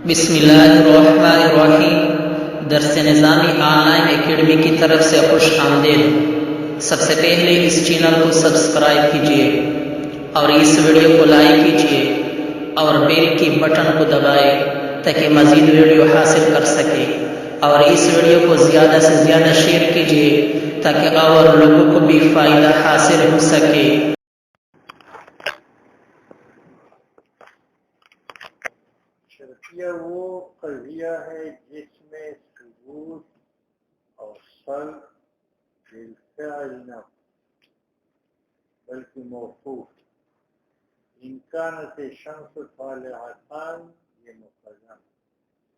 بسم اللہ الرحمن الرحیم۔ درس نظامی آن لائن اکیڈمی کی طرف سے خوش آمدید۔ سب سے پہلے اس چینل کو سبسکرائب کیجیے اور اس ویڈیو کو لائک کیجیے اور بیل کی بٹن کو دبائیں تاکہ مزید ویڈیو حاصل کر سکے، اور اس ویڈیو کو زیادہ سے زیادہ شیئر کیجیے تاکہ اور لوگوں کو بھی فائدہ حاصل ہو سکے۔ شرطیہ وہ قضیہ ہے جس میں ثبوت اور صلب بالفعل نہ بلکہ موقوف۔ امکانت شمس طالعتان یہ مقدم،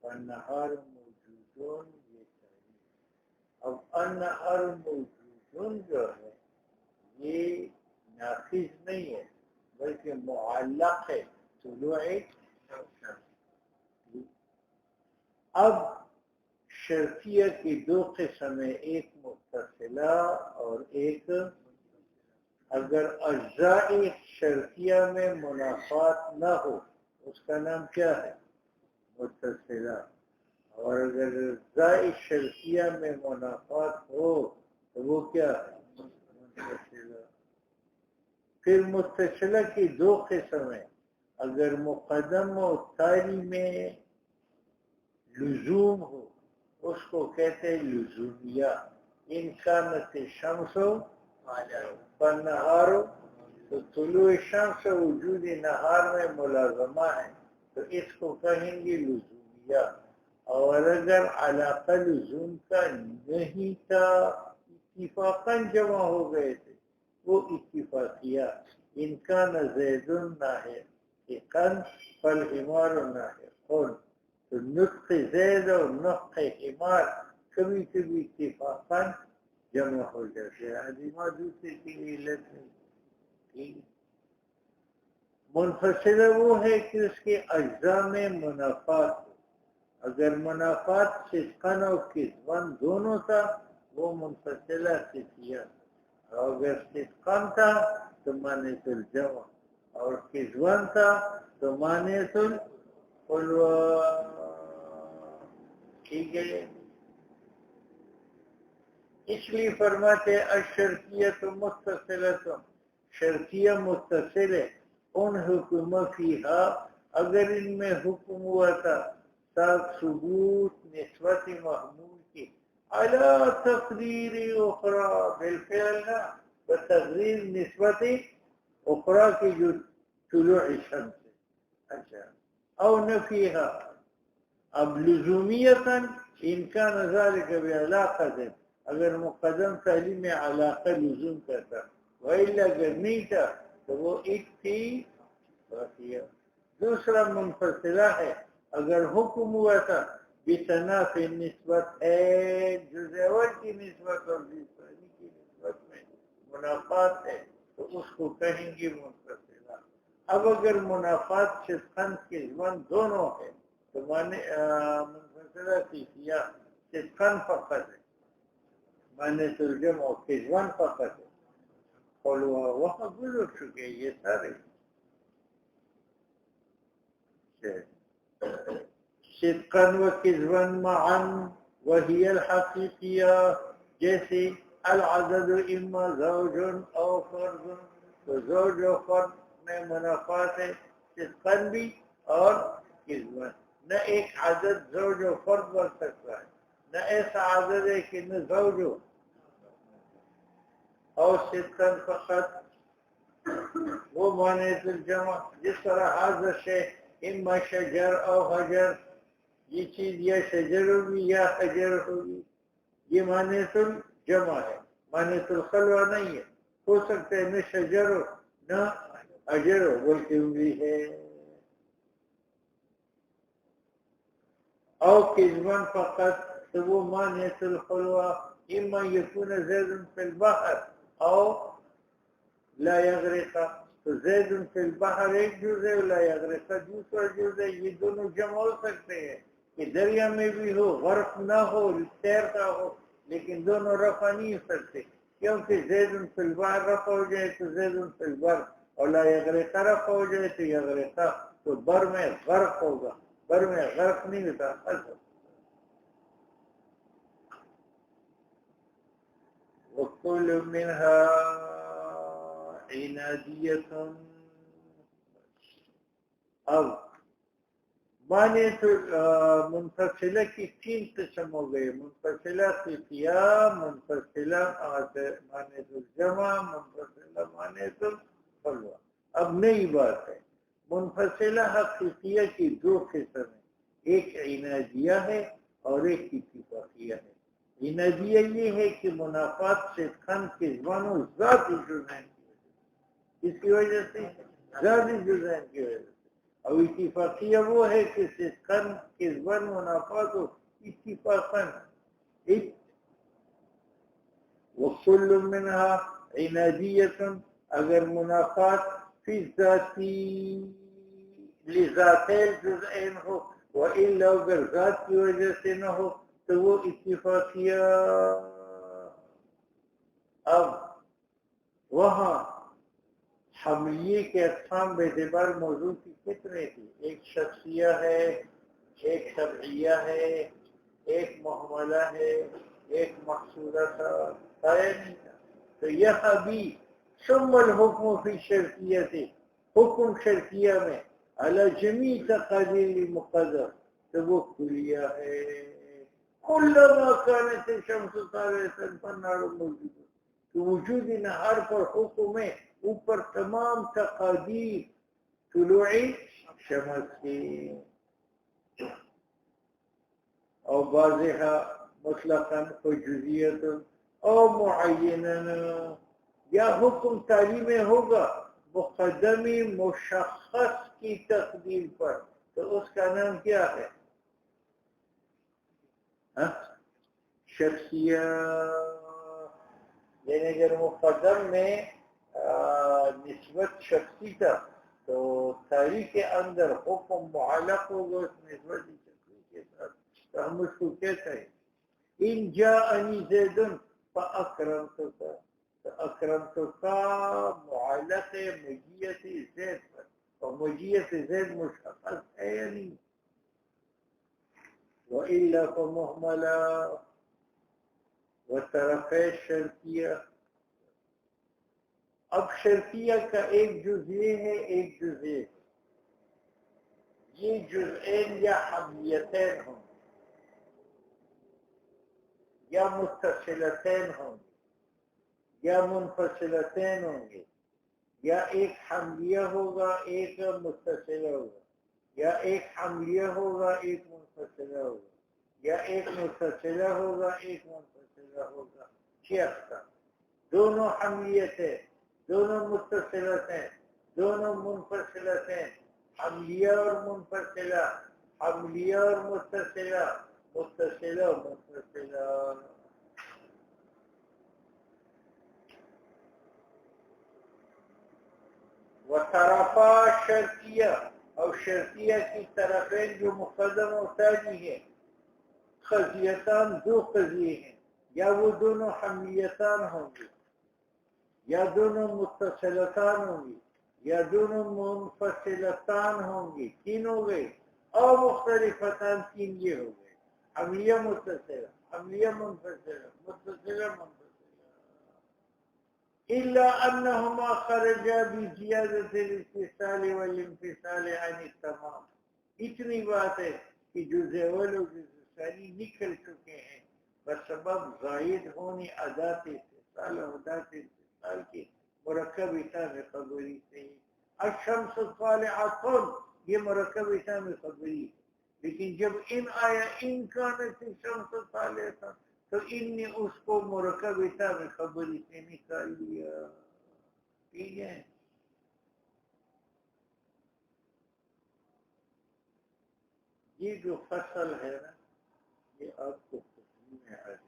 والنہار موجودون یہ تعریف۔ اب النہار موجودون جو ہے یہ نافذ نہیں ہے بلکہ معلق ہے طلوع شمس۔ اب شرطیہ کی دو قسمیں، ایک متصلہ اور ایک، اگر اجزاء شرطیہ میں منافات نہ ہو اس کا نام کیا ہے؟ متصلہ۔ اور اگر اجزاء شرطیہ میں منافات ہو تو وہ کیا ہے؟ متصلہ۔ پھر متصلہ کی دو قسمیں، اگر مقدم و تالی میں لزوم ہو اس کو کہتے ہیں لزومیہ۔ ان کانت شمس فالنہار، تو طلوع شمس وجود نہار میں ملازمہ ہے تو اس کو کہیں گے لزومیہ۔ اور اگر علاقہ لزوم کا نہیں تھا، اتفاقاً جمع ہو گئے تھے، وہ اتفاقیہ۔ ان کان زید ناطقاً فالحمار ناطق، تو نطق زید اور نطق حمار کبھی کبھی اتفاقاً جمع ہو جاتے ہیں، عظیمہ دوسرے کی علت نہیں۔ ٹھیک۔ منفصلہ وہ ہے کہ اس کے اجزاء میں منافات ہو۔ اگر منافات صدقاً اور کذباً دونوں تھا وہ منفصلہ صدقیہ، اور اگر صدقاً تھا تو مانعۃ الجمع، اور کذباً تھا تو مانعۃ الخلوہ۔ ٹھیک ہے۔ اس لیے فرماتے الشرطیۃ متصلۃ، شرطیہ متصل ہے، ان حکم فیہا اگر ان میں حکم ہوا تھا ثبوت نسبت محمول کی علی تقدیر اخری بالفعل نہ، بتقدیر نسبت اخری کی جو طلوع شمس ہے۔ اچھا، او نفیہا، اب لزومیتاً ان کا ذالک بعلاقۃ، اگر مقدم تعلیم میں علاقہ لزوم کرتا، وإلا اگر نہیں تھا تو وہ اتفاقیہ۔ دوسرا منفصلہ ہے، اگر حکم ہوا تھا بتنافی نسبت ہے، جزء اول کی نسبت اور جزء ثانی کی نسبت میں منافات ہے تو اس کو کہیں گے منفصلہ۔ اب اگر منافات صدقاً کذباً دونوں ہے تو معنی منفصلہ صدقیہ، صدقاً فقط ہے، مانعۃ الجمع اور کذباً فقط ہے۔ خلوہ وہاں گزر چکے یہ سارے۔ صدقاً و کذباً معاً وہی الحقیقیہ، جیسے العدد اما زوج او فرد، تو زوج و فرد میں منافات ہے صدقاً بھی اور کذباً۔ نہ ایک عدد زوج و فرد بن سکتا ہے، نہ ایسا عدد ہے کہ نہ زوج ہو، اور صدقاً فقط وہ مانعۃ الجمع، جس طرح حاضر شے اما شجر او حجر، یہ چیز یا شجر ہوگی یا حجر ہوگی، یہ مانعۃ الجمع ہے، مانعۃ الخلوہ نہیں ہے۔ ہو سکتا ہے نہ شجر ہو نہ حجر ہو بلکہ بھی ہے۔ او کذباً فقط، تو وہ مانعۃ الخلوہ، اما یکون زید فی البحر او لا یغرق، تو زید فی البحر ایک جز ہے، لا یغرق دوسرا جز ہے، یہ دونوں جمع ہو سکتے ہیں کہ دریا میں بھی ہو، غرق نہ ہو، تیرتا ہو، لیکن دونوں رفع نہیں ہو سکتے، کیونکہ زید فی البحر رفع ہو جائے تو زید فی البر، اور لا یغرق رفع ہو جائے تو یغرق، تو بر میں غرق ہوگا، بر میں غرق نہیں ہوتا. وَكُلُّ مِنْهَا عِنَادِيَةٌ. اب معنی تو منفصلہ کی 3 قسم ہو گئے. منفصلہ خفیہ، منفصلہ معنی تو جمع، منفصلہ معنی تو خلوہ. اب نئی بات ہے، منفصلہ خفیہ کی 2 قسم ہیں، ایک عنادیہ ہے اور ایک اتفاقیہ ہے. عنادیہ یہ ہے کہ منافات سے خن کے زبانوں ذاتی جزین اس کی وجہ سے، ذاتی جزین کی وجہ سے. اور اتفاقیہ وہ ہے کہ صدقاً کذباً منافات ہو اتفاقاً. وَكُلُّ مِنْهَا عِنَادِيَةٌ اگر منافات فی ذاتی لذات الجزئین ہو، وَإِلَّا اگر ذات کی وجہ سے نہ ہو تو وہ اتفاقیہ. اب وہاں حملیے کے اقسام بے اعتبار موضوع کی کتنے تھی؟ ایک شخصیہ ہے، ایک سبعیہ ہے، ایک محملہ ہے، ایک مقصودہ تھا، نہیں تھا. تو یہاں بھی ثم الحکم فی شرطیہ تھے، حکم شرطیہ میں علی جمیع تقادیر مقدر تو وہ کلیہ ہے. کلما کانت الشمس طالعۃ فالنار موجودہ، تو وجود نہار پر حکم ہے اوپر تمام تقادیر طلوع شمس کی. اور واضحہ مطلقاً کو جزیت اور معیناً، یا حکم تعلیم ہوگا مقدمی مشخص کی تقدیر پر تو اس کا نام کیا ہے؟ شخصیہ. یعنی اگر مقدم میں نسبت شخصی تھا تو تاریخ کے اندر حکم معلق ہوگا اس نسبت شخصی کے ساتھ. تو ہم اس کو کہتے ہیں ان جاءنی زید فاکرمتک، تو اکرمتک معلق مجیت زید پر، اور مجیت زید مشخص ہے یا نہیں؟ وَإِلَّا فَمُحْمَلَا وَطَرَفَيْ شرطیہ. اب شرطیہ کا ایک جزء ہے، ایک جزء. یہ جزئین یا حملیتین ہوں یا متصلتین ہوں یا منفصلتین ہوں گے، یا ایک حملیہ ہوگا ایک متصلہ ہوگا، یا ایک حملیہ ہوگا ایک منفصلہ ہوگا، یا ایک متصلہ ہوگا ایک منفصلہ ہوگا. کا دونوں حملیت ہے، دونوں متصلت ہیں، دونوں منفصلت ہیں. حملیہ اور منفصلہ، حملیہ اور متصلہ، متصلہ اور منفصلہ. وطرفا شرطیہ، اور شرطیہ کی طرفین جو مقدم و ثانی ہے، قضیتان 2 قضیے ہیں، یا وہ دونوں حملیتان ہوں گے، یا دونوں متصلتان ہوں گی، یا دونوں منفصلتان ہوں گی. 3 ہو گئے. اور مختلفتان 3 یہ ہو گئے، حملیہ متصلہ، حملیہ منفصلہ، متصلہ منفصلہ. إلا أنهما خرجا بزيادة الاتصال والانفصال عن التمام. اتنی بات ہے کہ جزء اول و جزء ثانی نکل چکے ہیں بسبب زائد ہونے ادات اتصال اور ادات اتصال کی مرکب اتام خبری سے. الشمس طالعۃ یہ مرکب اتام خبری ہے، لیکن جب ان آیا ان کانت الشمس طالعۃ تو ان نے اس کو مرکب اتام خبری سے نکال لیا. ٹھیک ہے. یہ جو فصل ہے نا یہ آپ کو خوشبو میں آ جائے.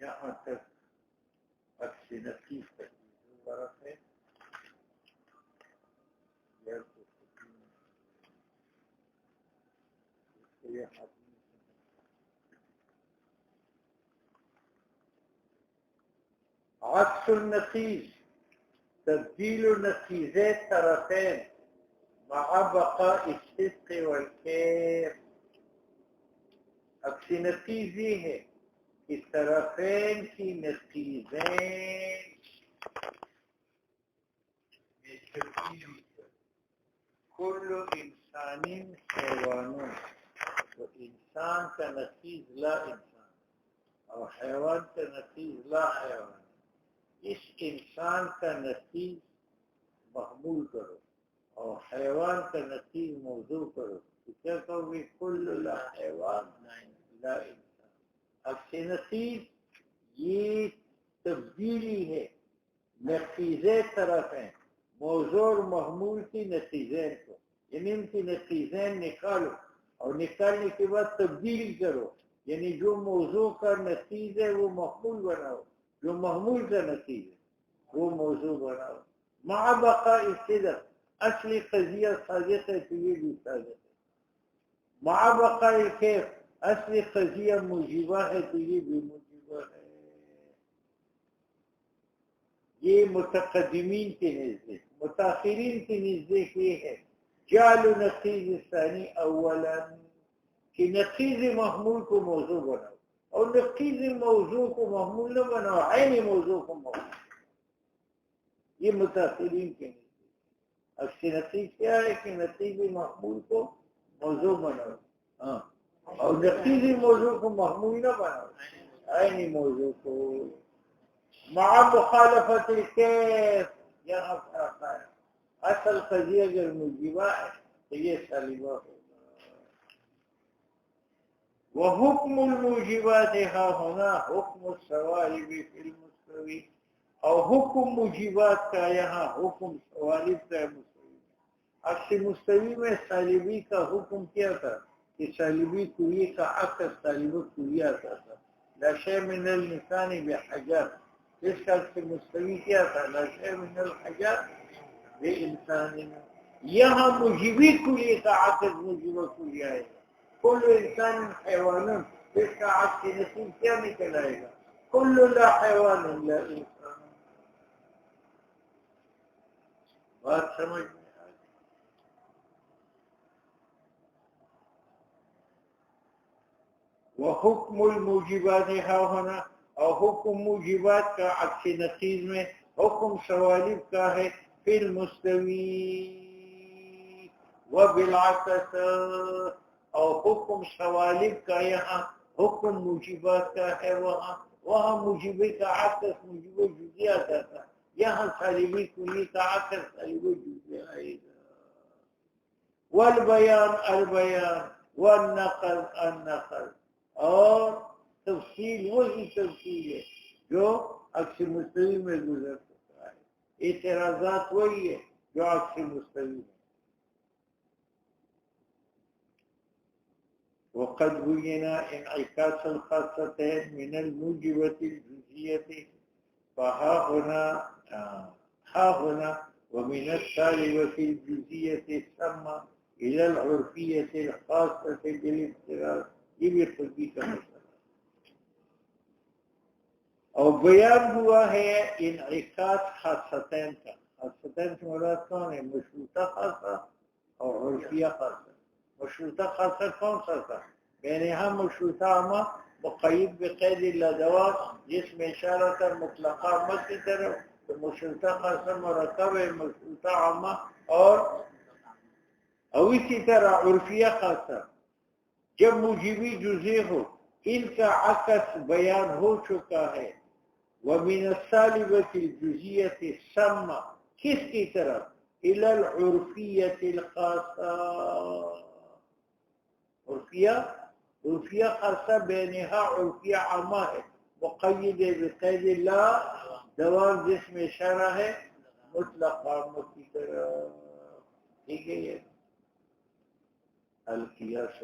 جہاں تک عکس نقیز کا ورق ہے عكس النقيض تبديل نقيضي الطرفين مع بقاء الصدق والكيف. عكس نقيضي ہے کہ طرفین کی نقیضین میں تبدیلی کل انسان حیوانوں تو انسان کا نقیض لا انسان اور حیوان کا نقیض لا حیوان. اس انسان کا نقیض محمول کرو اور حیوان کا نقیض موضوع کرو تو کیا کہو گے؟ کل لا حیوان لا انسان. عکس نقیض یہ تبدیلی ہے نقیضے طرف ہیں موضوع اور محمول کی نتیجین کو، یعنی ان کی نتیجین نکالو اور نکالنے کے بعد تبدیلی کرو، یعنی جو موضوع کا نتیج ہے وہ محمول بناؤ، جو محمول کا نتیج ہے وہ موضوع بناؤ. مع بقاء الصدق اصلی قضیہ صادق ہے تو یہ بھی صادق ہے. مع بقاء الکیف اصلی قضیہ موجبہ ہے تو یہ بھی موجبہ ہے. یہ متقدمین کے نزدیک. متاخرین کے نزدیک یہ ہے جعل نقیض الثانی اولا کہ نقیض محمول کو موضوع بناؤ اور نقیض موضوع کو محمول نہ بناؤ، عین موضوع کو محمول. یہ متاخرین کے نزدیک. عکس نقیض کیا ہے کہ نقیض محمول کو موضوع بناؤ ہاں اور نقیض موضوع کو محمول نہ بناؤ، عین موضوع کو. مع مخالفت الکیف یہاں فرق ہے. اصل قضیہ اگر موجبہ ہے تو یہ سالبہ ہوگا. وحکم الموجبات ہاں ہونا حکم السوالب فی المستوی اور حکم موجبات کا یہاں حکم سوالب کا مستوی. عکس مستوی میں سالبی کا حکم کیا تھا کہ سالبی کوئی کا عکس سالب کوئی آتا تھا. لا شیء من اللسان بحجر، اس کا عکس مستوی کیا تھا؟ لا شیء من الحجر بانسان. یہاں موجبی کوئی کا عکس موجبہ کوئی آئے گا. کل انسان حیوان اس کا عکس نصیب کیا نکل آئے گا؟ کل لا حیوان لا انسان. بات سمجھ میں آ گئی؟ وحکم الموجبات ہا ہونا اور حکم موجبات کا عکس نقیض میں حکم سوالب کا ہے فی المستوی وبالعکس اور حکم سوالب کا یہاں حکم موجبات کا ہے وہاں موجبی کا عکس موجب جزئی آتا تھا، یہاں سالبی کلی کا عکس سالب جزئی آئے گا. والبیان البیان والنقل النقل اور تفصیل وہی تفصیل ہے جو عکس مستوی میں گزر سکتا ہے. اعتراضات وہی ہے جو عکس مستوی ہے. وقد بين انعكاس الخاصتين من الموجبة الجزئية فها هنا ومن السالبة الجزئية السامة إلى العرفية الخاصة بالافتراض. یہ بھی خودی کا مسئلہ اور بیان ہوا ہے انعکاس خاصتین کا. خاصتین سے مراد کون ہے؟ مشروطہ خاصہ اور عرفیہ خاصہ. مشروطہ خاصہ کون سا تھا؟ میں نے یہاں مشروطہ عامہ مقید بقید الادوات جس میں اشارہ کر مطلقہ عامہ کی طرف، تو مشروطہ خاصہ مرکب ہے مشروطہ عامہ اور اسی طرح عرفیہ خاصہ. جب موجبی جزئی ہو ان کا عکس بیان ہو چکا ہے. ومن السالبة الجزئية السامة کس کی طرف؟ الى العرفیة الخاصة. عرفیہ خاصہ بینہا عرفیہ عامہ ہے مقید بقید اللہ دوام جس میں اشارہ ہے مطلق عامہ کی طرف. ٹھیک ہے یہ القیاس